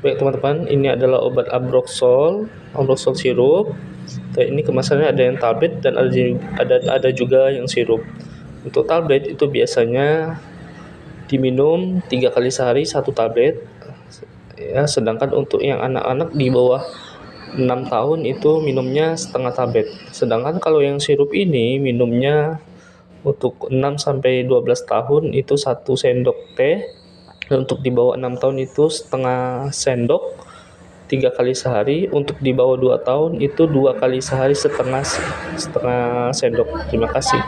Baik teman-teman, ini adalah obat Ambroxol sirup. Ini kemasannya ada yang tablet dan ada juga yang sirup. Untuk tablet itu biasanya diminum 3 kali sehari 1 tablet. Ya, sedangkan untuk yang anak-anak di bawah 6 tahun itu minumnya setengah tablet. Sedangkan kalau yang sirup ini minumnya untuk 6 sampai 12 tahun itu 1 sendok teh. Dan untuk di bawah 6 tahun itu setengah sendok 3 kali sehari. Untuk di bawah 2 tahun itu 2 kali sehari setengah sendok. Terima kasih.